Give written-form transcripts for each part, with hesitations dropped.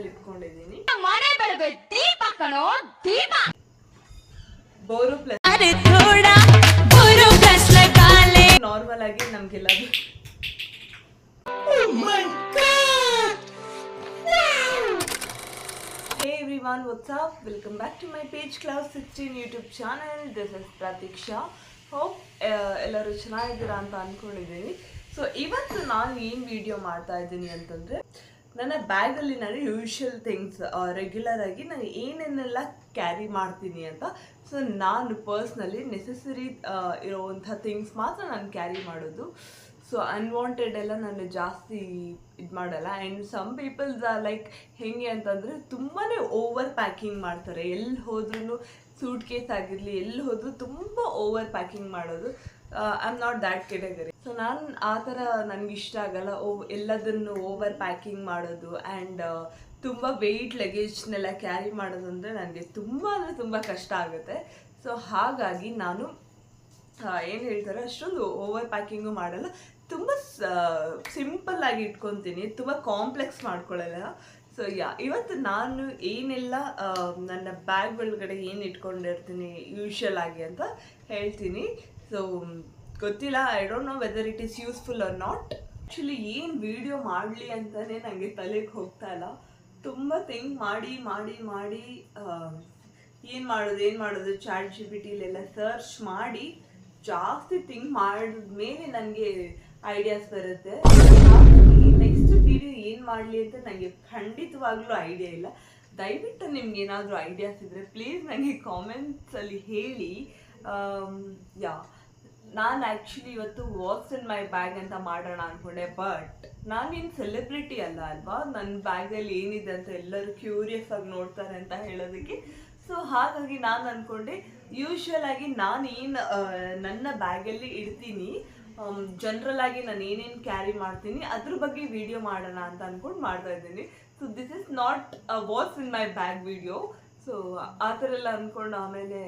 ಬ್ಯಾಗಲ್ಲಿ ಇಟ್ಕೊಂಡಿದ್ದೀನಿ. ಬೋರೋ plus normal ಆಗಿ ನಮ್ಗೆಲ್ಲ Hey everyone, what's up? Welcome back to my page Class 16 YouTube channel. This is Pratiksha. Hope ಎಲ್ಲರೂ ಚೆನ್ನಾಗಿದ್ದೀರಾ ಅಂತ ಅಂದ್ಕೊಂಡಿದ್ದೀನಿ. ಸೊ ಇವತ್ತು ನಾನು ಏನು ವಿಡಿಯೋ ಮಾಡ್ತಾ ಇದ್ದೀನಿ ಅಂತಂದರೆ, ನನ್ನ ಬ್ಯಾಗಲ್ಲಿ ನಾನು ಯೂಶುವಲ್ ಥಿಂಗ್ಸ್ ರೆಗ್ಯುಲರ್ ಆಗಿ ನಾನು ಏನೇನೆಲ್ಲ ಕ್ಯಾರಿ ಮಾಡ್ತೀನಿ ಅಂತ. ಸೊ ನಾನು ಪರ್ಸ್ನಲಿ ನೆಸೆಸರಿ ಇರೋವಂಥ ಥಿಂಗ್ಸ್ ಮಾತ್ರ ನಾನು ಕ್ಯಾರಿ ಮಾಡೋದು. ಸೊ ಅನ್ವಾಂಟೆಡ್ ಎಲ್ಲ ನಾನು ಜಾಸ್ತಿ ಇದು ಮಾಡಲ್ಲ. And some peoples are like ಹೆಂಗೆ ಅಂತಂದರೆ ತುಂಬಾ ಓವರ್ ಪ್ಯಾಕಿಂಗ್ ಮಾಡ್ತಾರೆ. ಎಲ್ಲಿ ಹೋದ್ರೂ ಸೂಟ್ ಕೇಸ್ ಆಗಿರಲಿ, ಎಲ್ಲಿ ಹೋದರೂ ತುಂಬ ಓವರ್ ಪ್ಯಾಕಿಂಗ್ ಮಾಡೋದು. I am not that category. So ನಾನು ಆ ಥರ ನನಗಿಷ್ಟ ಆಗಲ್ಲ. ಎಲ್ಲದನ್ನು ಓವರ್ ಪ್ಯಾಕಿಂಗ್ ಮಾಡೋದು ಆ್ಯಂಡ್ ತುಂಬ ವೆಯ್ಟ್ ಲಗೇಜ್ನೆಲ್ಲ ಕ್ಯಾರಿ ಮಾಡೋದು ಅಂದರೆ ನನಗೆ ತುಂಬ ಅಂದರೆ ತುಂಬ ಕಷ್ಟ ಆಗುತ್ತೆ. ಸೊ ಹಾಗಾಗಿ ನಾನು ಏನು ಹೇಳ್ತಾರೆ ಅಷ್ಟೊಂದು ಓವರ್ ಪ್ಯಾಕಿಂಗು ಮಾಡಲ್ಲ. ತುಂಬ ಸಿಂಪಲ್ಲಾಗಿ ಇಟ್ಕೊತೀನಿ, ತುಂಬ ಕಾಂಪ್ಲೆಕ್ಸ್ ಮಾಡ್ಕೊಳ್ಳಲ್ಲ. ಸೊ ಇವತ್ತು ನಾನು ಏನೆಲ್ಲ ನನ್ನ ಬ್ಯಾಗ್ ಒಳಗಡೆ ಏನು ಇಟ್ಕೊಂಡಿರ್ತೀನಿ ಯೂಶುವಲ್ ಆಗಿ ಅಂತ ಹೇಳ್ತೀನಿ. ಸೊ ಗೊತ್ತಿಲ್ಲ, I don't know whether it is useful or not. Actually ಏನು ವಿಡಿಯೋ ಮಾಡಲಿ ಅಂತಲೇ ನನಗೆ ತಲೆಗೆ ಹೋಗ್ತಾ ಇಲ್ಲ. ತುಂಬ ಥಿಂಕ್ ಮಾಡಿ ಮಾಡಿ ಮಾಡಿ ಏನು ಮಾಡೋದು ಚಾಟ್ ಜಿಪಿಟಿಲೆಲ್ಲ ಸರ್ಚ್ ಮಾಡಿ ಜಾಸ್ತಿ ಥಿಂಕ್ ಮಾಡಿದ್ಮೇಲೆ ನನಗೆ ಐಡಿಯಾಸ್ ಬರುತ್ತೆ. ನೆಕ್ಸ್ಟ್ ವಿಡಿಯೋ ಏನು ಮಾಡಲಿ ಅಂತ ನನಗೆ ಖಂಡಿತವಾಗ್ಲೂ ಐಡಿಯಾ ಇಲ್ಲ. ದಯವಿಟ್ಟು ನಿಮ್ಗೆ ಏನಾದರೂ ಐಡಿಯಾಸ್ ಇದ್ದರೆ ಪ್ಲೀಸ್ ನನಗೆ ಕಾಮೆಂಟ್ಸಲ್ಲಿ ಹೇಳಿ. ನಾನು ಆ್ಯಕ್ಚುಲಿ ಇವತ್ತು ವಾಟ್ಸ್ ಇನ್ ಮೈ ಬ್ಯಾಗ್ ಅಂತ ಮಾಡೋಣ ಅಂದ್ಕೊಂಡೆ. ಬಟ್ ನಾನೇನು ಸೆಲೆಬ್ರಿಟಿ ಅಲ್ಲ ಅಲ್ವಾ, ನನ್ನ ಬ್ಯಾಗಲ್ಲಿ ಏನಿದೆ ಅಂತ ಎಲ್ಲರೂ ಕ್ಯೂರಿಯಸ್ ಆಗಿ ನೋಡ್ತಾರೆ ಅಂತ ಹೇಳೋದಕ್ಕೆ. ಸೊ ಹಾಗಾಗಿ ನಾನು ಅಂದ್ಕೊಂಡೆ ಯೂಶ್ವಲ್ ಆಗಿ ನಾನು ಏನು ನನ್ನ ಬ್ಯಾಗಲ್ಲಿ ಇಡ್ತೀನಿ, ಜನರಲ್ ಆಗಿ ನಾನು ಏನೇನು ಕ್ಯಾರಿ ಮಾಡ್ತೀನಿ ಅದ್ರ ಬಗ್ಗೆ ವಿಡಿಯೋ ಮಾಡೋಣ ಅಂತ ಅಂದ್ಕೊಂಡು ಮಾಡ್ತಾ ಇದ್ದೀನಿ. So this is not what's in my bag video. So ಆ ಥರ ಎಲ್ಲ ಅಂದ್ಕೊಂಡು ಆಮೇಲೆ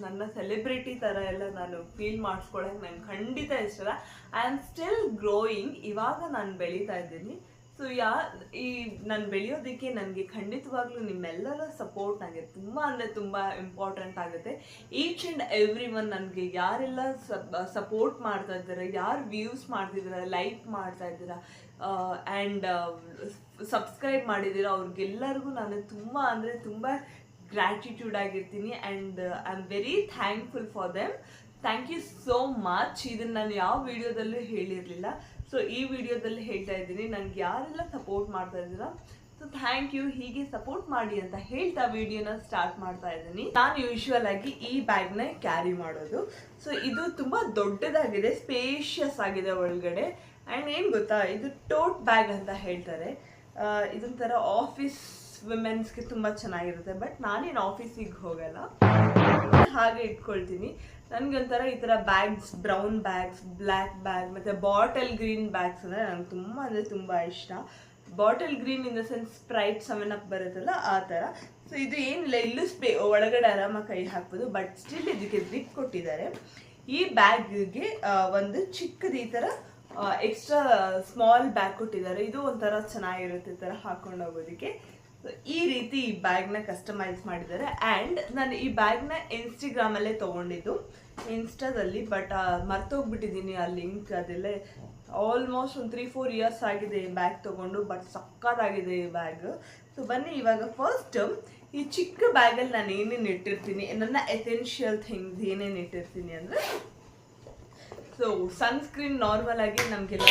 ನನ್ನ ಸೆಲೆಬ್ರಿಟಿ ಥರ ಎಲ್ಲ ನಾನು ಫೀಲ್ ಮಾಡಿಸ್ಕೊಳಕ್ಕೆ ನಂಗೆ ಖಂಡಿತ ಇಷ್ಟ ಇಲ್ಲ. I am still growing. ಇವಾಗ ನಾನು ಬೆಳೀತಾ ಇದ್ದೀನಿ. ಸೊ ಈ ನಾನು ಬೆಳೆಯೋದಕ್ಕೆ ನನಗೆ ಖಂಡಿತವಾಗ್ಲೂ ನಿಮ್ಮೆಲ್ಲರ ಸಪೋರ್ಟ್ ನನಗೆ ತುಂಬ ಅಂದರೆ ತುಂಬ ಇಂಪಾರ್ಟೆಂಟ್ ಆಗುತ್ತೆ. ಈಚ್ ಆ್ಯಂಡ್ ಎವ್ರಿ ಒನ್ ನನಗೆ ಯಾರೆಲ್ಲ ಸಪೋರ್ಟ್ ಮಾಡ್ತಾ ಇದ್ದಾರೆ, ಯಾರು ವ್ಯೂಸ್ ಮಾಡ್ತಿದ್ದೀರಾ, ಲೈಕ್ ಮಾಡ್ತಾ ಇದ್ದೀರಾ ಆ್ಯಂಡ್ ಸಬ್ಸ್ಕ್ರೈಬ್ ಮಾಡಿದ್ದೀರಾ, ಅವ್ರಿಗೆಲ್ಲರಿಗೂ ನಾನು ತುಂಬ ಅಂದರೆ ತುಂಬ ಗ್ರ್ಯಾಟಿಟ್ಯೂಡ್ ಆಗಿರ್ತೀನಿ. And I am very thankful for them. Thank you so much. ಇದನ್ನು ನಾನು ಯಾವ ವಿಡಿಯೋದಲ್ಲೂ ಹೇಳಿರಲಿಲ್ಲ. ಸೊ ಈ ವಿಡಿಯೋದಲ್ಲಿ ಹೇಳ್ತಾ ಇದ್ದೀನಿ, ನನಗೆ ಯಾರೆಲ್ಲ ಸಪೋರ್ಟ್ ಮಾಡ್ತಾ ಇದ್ದೀರಾ, ಸೊ ಥ್ಯಾಂಕ್ ಯು. ಹೀಗೆ ಸಪೋರ್ಟ್ ಮಾಡಿ ಅಂತ ಹೇಳ್ತಾ ವಿಡಿಯೋನ ಸ್ಟಾರ್ಟ್ ಮಾಡ್ತಾ ಇದ್ದೀನಿ. ನಾನು ಯೂಶ್ವಲ್ ಆಗಿ ಈ ಬ್ಯಾಗ್ನ ಕ್ಯಾರಿ ಮಾಡೋದು. ಸೊ ಇದು ತುಂಬ ದೊಡ್ಡದಾಗಿದೆ, ಸ್ಪೇಷಿಯಸ್ ಆಗಿದೆ ಒಳಗಡೆ. ಆ್ಯಂಡ್ ಏನು ಗೊತ್ತಾ, ಇದು ಟೋಟ್ ಬ್ಯಾಗ್ ಅಂತ ಹೇಳ್ತಾರೆ. ಇದೊಂಥರ ಆಫೀಸ್ ವಿಮೆನ್ಸ್ಗೆ ತುಂಬ ಚೆನ್ನಾಗಿರುತ್ತೆ. ಬಟ್ ನಾನೇನು ಆಫೀಸಿಗೆ ಹೋಗಲ್ಲ, ಹಾಗೆ ಇಟ್ಕೊಳ್ತೀನಿ. ನನಗೊಂಥರ ಈ ಥರ bags, brown bags, black bag ಮತ್ತು ಬಾಟಲ್ ಗ್ರೀನ್ ಬ್ಯಾಗ್ಸ್ ಅಂದರೆ ನನಗೆ ತುಂಬ ಅಂದರೆ ತುಂಬ ಇಷ್ಟ. Bottle green in the sense Sprite 7up ಬರುತ್ತಲ್ಲ ಆ ಥರ. ಸೊ ಇದು ಏನಿಲ್ಲ, ಇಲ್ಲೂ ಒಳಗಡೆ ಆರಾಮಾಗಿ ಕೈ ಹಾಕ್ಬೋದು. ಬಟ್ ಸ್ಟಿಲ್ ಇದಕ್ಕೆ ಜಿಪ್ ಕೊಟ್ಟಿದ್ದಾರೆ. ಈ ಬ್ಯಾಗ್ಗೆ ಒಂದು ಚಿಕ್ಕದು ಈ ಥರ ಎಕ್ಸ್ಟ್ರಾ ಸ್ಮಾಲ್ ಬ್ಯಾಗ್ ಕೊಟ್ಟಿದ್ದಾರೆ. ಇದು ಒಂಥರ ಚೆನ್ನಾಗಿರುತ್ತೆ ಈ ಥರ ಹಾಕೊಂಡು ಹೋಗೋದಕ್ಕೆ. ಈ ರೀತಿ ಈ ಬ್ಯಾಗ್ನ ಕಸ್ಟಮೈಸ್ ಮಾಡಿದ್ದಾರೆ. ಆ್ಯಂಡ್ ನಾನು ಈ ಬ್ಯಾಗ್ನ ಇನ್ಸ್ಟಾಗ್ರಾಮಲ್ಲೇ ತೊಗೊಂಡಿದ್ದು, ಇನ್ಸ್ಟಾದಲ್ಲಿ. ಬಟ್ ಮರ್ತೋಗ್ಬಿಟ್ಟಿದ್ದೀನಿ ಆ ಲಿಂಕ್. ಅದೆಲ್ಲ ಆಲ್ಮೋಸ್ಟ್ ಒಂದು 3-4 ಇಯರ್ಸ್ ಆಗಿದೆ ಈ ಬ್ಯಾಗ್ ತೊಗೊಂಡು. ಬಟ್ ಸಕ್ಕತ್ತಾಗಿದೆ ಈ ಬ್ಯಾಗ್. ಸೊ ಬನ್ನಿ ಇವಾಗ ಫಸ್ಟ್ ಈ ಚಿಕ್ಕ ಬ್ಯಾಗಲ್ಲಿ ನಾನು ಏನೇನು ಇಟ್ಟಿರ್ತೀನಿ, ನನ್ನ ಎಸೆನ್ಷಿಯಲ್ ಥಿಂಗ್ಸ್ ಏನೇನು ಇಟ್ಟಿರ್ತೀನಿ ಅಂದರೆ, ಸೊ ಸನ್ಸ್ಕ್ರೀನ್ ನಾರ್ಮಲ್ ಆಗಿ ನಮಗೆಲ್ಲ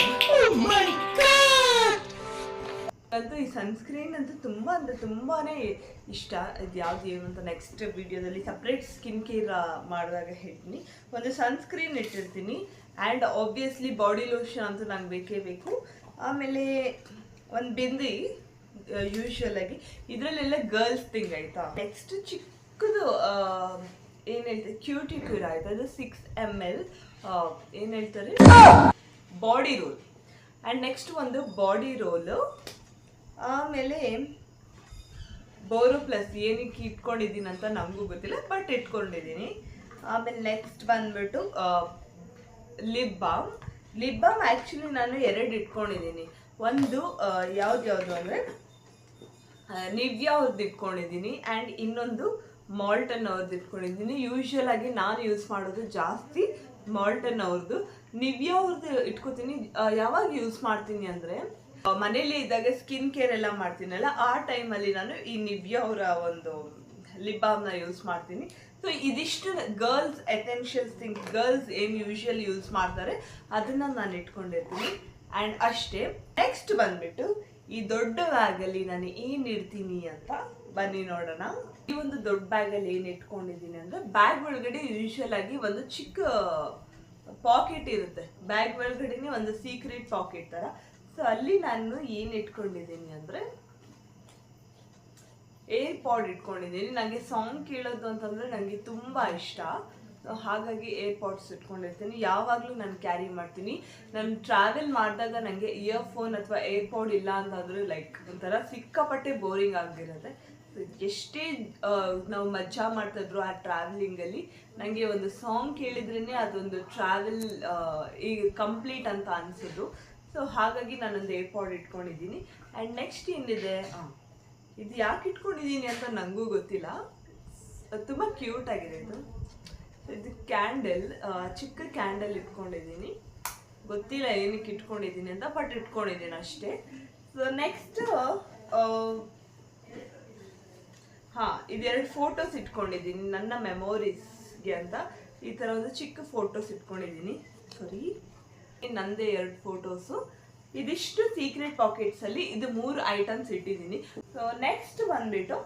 ಅಂತೂ ಈ ಸನ್ಸ್ಕ್ರೀನ್ ಅಂತೂ ತುಂಬ ಅಂದರೆ ತುಂಬಾ ಇಷ್ಟ. ಇದು ಯಾವುದು ಏನು ಅಂತ ನೆಕ್ಸ್ಟ್ ವಿಡಿಯೋದಲ್ಲಿ ಸಪ್ರೇಟ್ ಸ್ಕಿನ್ ಕೇರ್ ಮಾಡಿದಾಗ ಹೇಳ್ತೀನಿ. ಒಂದು ಸನ್ಸ್ಕ್ರೀನ್ ಇಟ್ಟಿರ್ತೀನಿ. ಆ್ಯಂಡ್ ಆಬ್ವಿಯಸ್ಲಿ ಬಾಡಿ ಲೋಷನ್ ಅಂತೂ ನಂಗೆ ಬೇಕೇ ಬೇಕು. ಆಮೇಲೆ ಒಂದು ಬಿಂದಿ ಯೂಶ್ವಲ್ ಆಗಿ ಇದರಲ್ಲೆಲ್ಲ ಗರ್ಲ್ಸ್ ಥಿಂಗ್ ಆಯಿತಾ. ನೆಕ್ಸ್ಟ್ ಚಿಕ್ಕದು ಏನು ಹೇಳ್ತಾರೆ, ಕ್ಯೂಟಿಕ್ಯೂರ್ ಆಯಿತು, ಅದು 6 ml ಏನು ಹೇಳ್ತಾರೆ ಬಾಡಿ ರೋಲ್. ಆ್ಯಂಡ್ ನೆಕ್ಸ್ಟ್ ಒಂದು ಬಾಡಿ ರೋಲು. ಆಮೇಲೆ ಬೋರೋ ಪ್ಲಸ್ ಏನಕ್ಕೆ ಇಟ್ಕೊಂಡಿದ್ದೀನಿ ಅಂತ ನಮಗೂ ಗೊತ್ತಿಲ್ಲ, ಬಟ್ ಇಟ್ಕೊಂಡಿದ್ದೀನಿ. ಆಮೇಲೆ ನೆಕ್ಸ್ಟ್ ಬಂದ್ಬಿಟ್ಟು ಲಿಪ್ ಬಾಮ್. ಆ್ಯಕ್ಚುಲಿ ನಾನು 2 ಇಟ್ಕೊಂಡಿದ್ದೀನಿ. ಒಂದು ಯಾವುದು ಅಂದರೆ ನಿವ್ಯಾ ಅವ್ರದ್ದು ಇಟ್ಕೊಂಡಿದ್ದೀನಿ ಆ್ಯಂಡ್ ಇನ್ನೊಂದು ಮಾಲ್ಟನ್ ಅವ್ರದ್ದು ಇಟ್ಕೊಂಡಿದ್ದೀನಿ. ಯೂಶ್ವಲ್ ಆಗಿ ನಾನು ಯೂಸ್ ಮಾಡೋದು ಜಾಸ್ತಿ ಮಾಲ್ಟನ್ ಅವ್ರದ್ದು. ನಿವ್ಯಾ ಅವ್ರದ್ದು ಇಟ್ಕೋತೀನಿ. ಯಾವಾಗ ಯೂಸ್ ಮಾಡ್ತೀನಿ ಅಂದರೆ ಮನೇಲಿ ಇದ್ದಾಗ ಸ್ಕಿನ್ ಕೇರ್ ಎಲ್ಲ ಮಾಡ್ತೀನಲ್ಲ, ಆ ಟೈಮಲ್ಲಿ ನಾನು ಈ ನಿವ್ಯಾ ಅವರ ಒಂದು ಲಿಪ್ ಬಾಮ್ನ ಯೂಸ್ ಮಾಡ್ತೀನಿ. ಸೊ ಇದಿಷ್ಟು ಗರ್ಲ್ಸ್ ಎಸೆನ್ಷಿಯಲ್ಸ್ ಥಿಂಗ್ಸ್, ಗರ್ಲ್ಸ್ ಏನು ಯೂಶ್ವಲ್ ಯೂಸ್ ಮಾಡ್ತಾರೆ ಅದನ್ನು ನಾನು ಇಟ್ಕೊಂಡಿರ್ತೀನಿ. ಆ್ಯಂಡ್ ಅಷ್ಟೇ. ನೆಕ್ಸ್ಟ್ ಬಂದ್ಬಿಟ್ಟು ಈ ದೊಡ್ಡ ಬ್ಯಾಗಲ್ಲಿ ನಾನು ಏನು ಇಡ್ತೀನಿ ಅಂತ ಬನ್ನಿ ನೋಡೋಣ. ಈ ಒಂದು ದೊಡ್ಡ ಬ್ಯಾಗಲ್ಲಿ ಏನು ಇಟ್ಕೊಂಡಿದ್ದೀನಿ ಅಂದರೆ, ಬ್ಯಾಗ್ ಒಳಗಡೆ ಯೂಶ್ವಲ್ ಆಗಿ ಒಂದು ಚಿಕ್ಕ ಪಾಕೆಟ್ ಇರುತ್ತೆ. ಬ್ಯಾಗ್ ಒಳಗಡೆನೆ ಒಂದು ಸೀಕ್ರೆಟ್ ಪಾಕೆಟ್ ಥರ. ಸೊ ಅಲ್ಲಿ ನಾನು ಏನು ಇಟ್ಕೊಂಡಿದ್ದೀನಿ ಅಂದರೆ ಏರ್ ಪಾಡ್ ಇಟ್ಕೊಂಡಿದ್ದೀನಿ. ನನಗೆ ಸಾಂಗ್ ಕೇಳೋದು ಅಂತಂದರೆ ನನಗೆ ತುಂಬ ಇಷ್ಟ. ಹಾಗಾಗಿ ಏರ್ ಪಾಡ್ಸ್ ಇಟ್ಕೊಂಡಿರ್ತೀನಿ. ಯಾವಾಗಲೂ ನಾನು ಕ್ಯಾರಿ ಮಾಡ್ತೀನಿ. ನಾನು ಟ್ರಾವೆಲ್ ಮಾಡಿದಾಗ ನನಗೆ ಇಯರ್ಫೋನ್ ಅಥವಾ ಏರ್ ಪಾಡ್ ಇಲ್ಲ ಅಂತಂದರೆ ಲೈಕ್ ಒಂಥರ ಸಿಕ್ಕಾಪಟ್ಟೆ ಬೋರಿಂಗ್ ಆಗಿರುತ್ತೆ. ಎಷ್ಟೇ ನಾವು ಮಜಾ ಮಾಡ್ತಾಯಿದ್ರು ಆ ಟ್ರಾವೆಲಿಂಗಲ್ಲಿ, ನನಗೆ ಒಂದು ಸಾಂಗ್ ಕೇಳಿದ್ರೇ ಅದೊಂದು ಟ್ರಾವೆಲ್ ಈಗ ಕಂಪ್ಲೀಟ್ ಅಂತ ಅನಿಸೋದು. ಸೊ ಹಾಗಾಗಿ ನಾನೊಂದು ಏರ್ ಪಾಡ್ ಇಟ್ಕೊಂಡಿದ್ದೀನಿ. ಆ್ಯಂಡ್ ನೆಕ್ಸ್ಟ್ ಏನಿದೆ, ಇದು ಯಾಕೆ ಇಟ್ಕೊಂಡಿದ್ದೀನಿ ಅಂತ ನನಗೂ ಗೊತ್ತಿಲ್ಲ. ತುಂಬ ಕ್ಯೂಟ್ ಆಗಿದೆ ಇದು. ಇದು ಕ್ಯಾಂಡಲ್, ಚಿಕ್ಕ ಕ್ಯಾಂಡಲ್ ಇಟ್ಕೊಂಡಿದ್ದೀನಿ. ಗೊತ್ತಿಲ್ಲ ಏನಕ್ಕೆ ಇಟ್ಕೊಂಡಿದ್ದೀನಿ ಅಂತ, ಬಟ್ ಇಟ್ಕೊಂಡಿದ್ದೀನಿ ಅಷ್ಟೇ. ಸೊ ನೆಕ್ಸ್ಟ್ ಇದೆರಡು ಫೋಟೋಸ್ ಇಟ್ಕೊಂಡಿದ್ದೀನಿ ನನ್ನ ಮೆಮೊರೀಸ್ಗೆ ಅಂತ. ಈ ಥರ ಒಂದು ಚಿಕ್ಕ ಫೋಟೋಸ್ ಇಟ್ಕೊಂಡಿದ್ದೀನಿ. ನಂದೇ 2 ಫೋಟೋಸು. ಇದಿಷ್ಟು ಸೀಕ್ರೆಟ್ ಪಾಕೆಟ್ಸಲ್ಲಿ ಇದು 3 ಐಟಮ್ಸ್ ಇಟ್ಟಿದ್ದೀನಿ. ಸೊ ನೆಕ್ಸ್ಟ್ ಬಂದ್ಬಿಟ್ಟು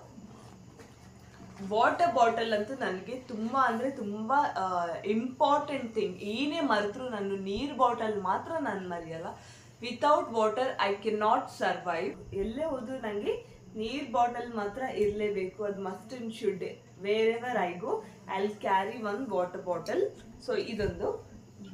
ವಾಟರ್ ಬಾಟಲ್ ಅಂತೂ ನನಗೆ ತುಂಬ ಅಂದರೆ ತುಂಬ ಇಂಪಾರ್ಟೆಂಟ್ ಥಿಂಗ್. ಏನೇ ಮರೆತರೂ ನಾನು ನೀರು ಬಾಟಲ್ ಮಾತ್ರ ನಾನು ಮರೆಯಲ್ಲ. Without water I can not survive. ಎಲ್ಲೇ ಹೋದರೂ ನನಗೆ ನೀರು ಬಾಟಲ್ ಮಾತ್ರ ಇರಲೇಬೇಕು. ಅದು must and should. Wherever I go I will carry 1 water bottle. So ಇದೊಂದು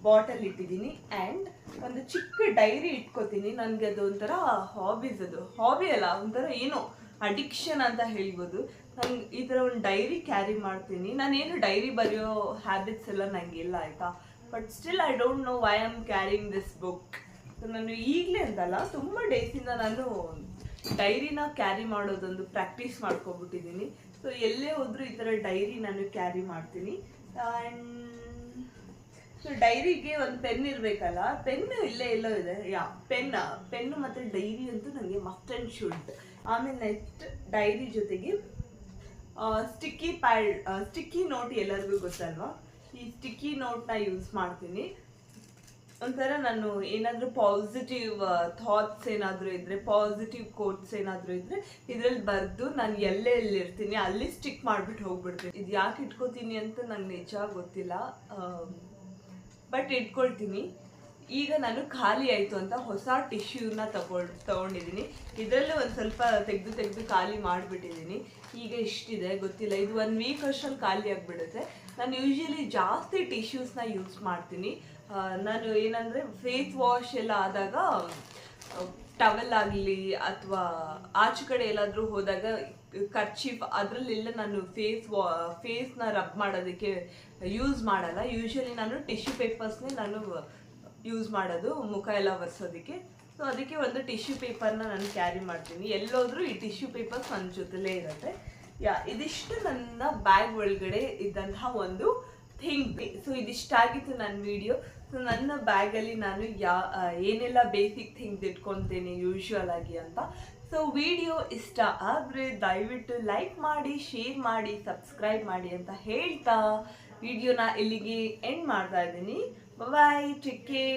ಬಾಟಲ್ ಇಟ್ಟಿದ್ದೀನಿ. ಆ್ಯಂಡ್ ಒಂದು ಚಿಕ್ಕ ಡೈರಿ ಇಟ್ಕೋತೀನಿ. ನನಗೆ ಅದು ಒಂಥರ ಹಾಬೀಸ್. ಅದು ಹಾಬಿ ಅಲ್ಲ, ಒಂಥರ ಏನೋ ಅಡಿಕ್ಷನ್ ಅಂತ ಹೇಳ್ಬೋದು. ನಂಗೆ ಈ ಥರ ಒಂದು ಡೈರಿ ಕ್ಯಾರಿ ಮಾಡ್ತೀನಿ. ನಾನೇನು ಡೈರಿ ಬರೆಯೋ ಹ್ಯಾಬಿಟ್ಸ್ ಎಲ್ಲ ನನಗಿಲ್ಲ, ಆಯಿತಾ. But still I don't know why I am carrying this book. So ನಾನು ಈಗಲೇ ಅಂತಲ್ಲ, ತುಂಬ ಡೇಸಿಂದ ನಾನು ಡೈರಿನ ಕ್ಯಾರಿ ಮಾಡೋದೊಂದು ಪ್ರಾಕ್ಟೀಸ್ ಮಾಡ್ಕೊಬಿಟ್ಟಿದ್ದೀನಿ. ಸೊ ಎಲ್ಲೇ ಹೋದರೂ ಈ ಥರ ಡೈರಿ ನಾನು ಕ್ಯಾರಿ ಮಾಡ್ತೀನಿ. ಆ್ಯಂಡ್ ಸೊ ಡೈರಿಗೆ ಒಂದು ಪೆನ್ ಇರಬೇಕಲ್ಲ, ಪೆನ್ನು ಇಲ್ಲೇ ಎಲ್ಲೋ ಇದೆ. ಪೆನ್ನು ಮತ್ತು ಡೈರಿ ಅಂತೂ ನನಗೆ ಮಸ್ಟ್ ಆ್ಯಂಡ್ ಶುಡ್. ಆಮೇಲೆ ನೆಕ್ಸ್ಟ್ ಡೈರಿ ಜೊತೆಗೆ ಸ್ಟಿಕ್ಕಿ ನೋಟ್ ಎಲ್ಲರಿಗೂ ಗೊತ್ತಲ್ವಾ. ಈ ಸ್ಟಿಕ್ಕಿ ನೋಟ್ನ ಯೂಸ್ ಮಾಡ್ತೀನಿ. ಒಂಥರ ನಾನು ಏನಾದರೂ ಪಾಸಿಟಿವ್ ಥಾಟ್ಸ್ ಏನಾದರೂ ಇದ್ದರೆ, ಪಾಸಿಟಿವ್ ಕೋಟ್ಸ್ ಏನಾದರೂ ಇದ್ದರೆ ಇದರಲ್ಲಿ ಬರೆದು ನಾನು ಎಲ್ಲಿರ್ತೀನಿ ಅಲ್ಲಿ ಸ್ಟಿಕ್ ಮಾಡಿಬಿಟ್ಟು ಹೋಗ್ಬಿಡ್ತೀನಿ. ಇದು ಯಾಕೆ ಇಟ್ಕೋತೀನಿ ಅಂತ ನಂಗೆ ನಿಜ ಗೊತ್ತಿಲ್ಲ, ಬಟ್ ಇಟ್ಕೊಳ್ತೀನಿ. ಈಗ ನಾನು ಖಾಲಿ ಆಯಿತು ಅಂತ ಹೊಸ ಟಿಶ್ಯೂನ ತೊಗೊಂಡಿದ್ದೀನಿ. ಇದರಲ್ಲೂ ಒಂದು ಸ್ವಲ್ಪ ತೆಗೆದು ಖಾಲಿ ಮಾಡಿಬಿಟ್ಟಿದ್ದೀನಿ. ಈಗ ಇಷ್ಟಿದೆ ಗೊತ್ತಿಲ್ಲ, ಇದು 1 ವೀಕ್ ಅಷ್ಟರಲ್ಲಿ ಖಾಲಿ ಆಗಿಬಿಡುತ್ತೆ. ನಾನು ಯೂಶ್ವಲಿ ಜಾಸ್ತಿ ಟಿಶ್ಯೂಸ್ನ ಯೂಸ್ ಮಾಡ್ತೀನಿ. ನಾನು ಏನಂದರೆ ಫೇಸ್ ವಾಶ್ ಎಲ್ಲ ಆದಾಗ ಟವಲ್ ಆಗಲಿ ಅಥವಾ ಆಚೆ ಕಡೆ ಎಲ್ಲಾದರೂ ಹೋದಾಗ ಕರ್ಚೀಫ್ ಅದರಲ್ಲೆಲ್ಲ ನಾನು ಫೇಸ್ನ ರಬ್ ಮಾಡೋದಕ್ಕೆ ಯೂಸ್ ಮಾಡಲ್ಲ. ಯೂಶ್ವಲಿ ನಾನು ಟಿಶ್ಯೂ ಪೇಪರ್ಸ್ನೇ ನಾನು ಯೂಸ್ ಮಾಡೋದು ಮುಖ ಎಲ್ಲ ಒರೆಸೋದಕ್ಕೆ. ಸೊ ಅದಕ್ಕೆ ಒಂದು ಟಿಶ್ಯೂ ಪೇಪರ್ನ ನಾನು ಕ್ಯಾರಿ ಮಾಡ್ತೀನಿ. ಎಲ್ಲೋದ್ರೂ ಈ ಟಿಶ್ಯೂ ಪೇಪರ್ಸ್ ನನ್ನ ಜೊತೆಲೇ ಇರುತ್ತೆ. ಇದಿಷ್ಟು ನನ್ನ ಬ್ಯಾಗ್ ಒಳಗಡೆ ಇದ್ದಂತಹ ಒಂದು ಥಿಂಗ್. ಸೊ ಇದಿಷ್ಟಾಗಿತ್ತು ನನ್ನ ವಿಡಿಯೋ. ಸೊ ನನ್ನ ಬ್ಯಾಗಲ್ಲಿ ನಾನು ಏನೆಲ್ಲ ಬೇಸಿಕ್ ಥಿಂಗ್ಸ್ ಇಟ್ಕೊತೀನಿ ಯೂಶ್ವಲ್ ಆಗಿ ಅಂತ. ಸೊ ವಿಡಿಯೋ ಇಷ್ಟ ಆದರೆ ದಯವಿಟ್ಟು ಲೈಕ್ ಮಾಡಿ, ಶೇರ್ ಮಾಡಿ, ಸಬ್ಸ್ಕ್ರೈಬ್ ಮಾಡಿ ಅಂತ ಹೇಳ್ತಾ ವಿಡಿಯೋನ ಇಲ್ಲಿಗೆ ಎಂಡ್ ಮಾಡ್ತಾ ಇದ್ದೀನಿ. ಬಾಯ್, ಟೇಕ್ ಕೇರ್.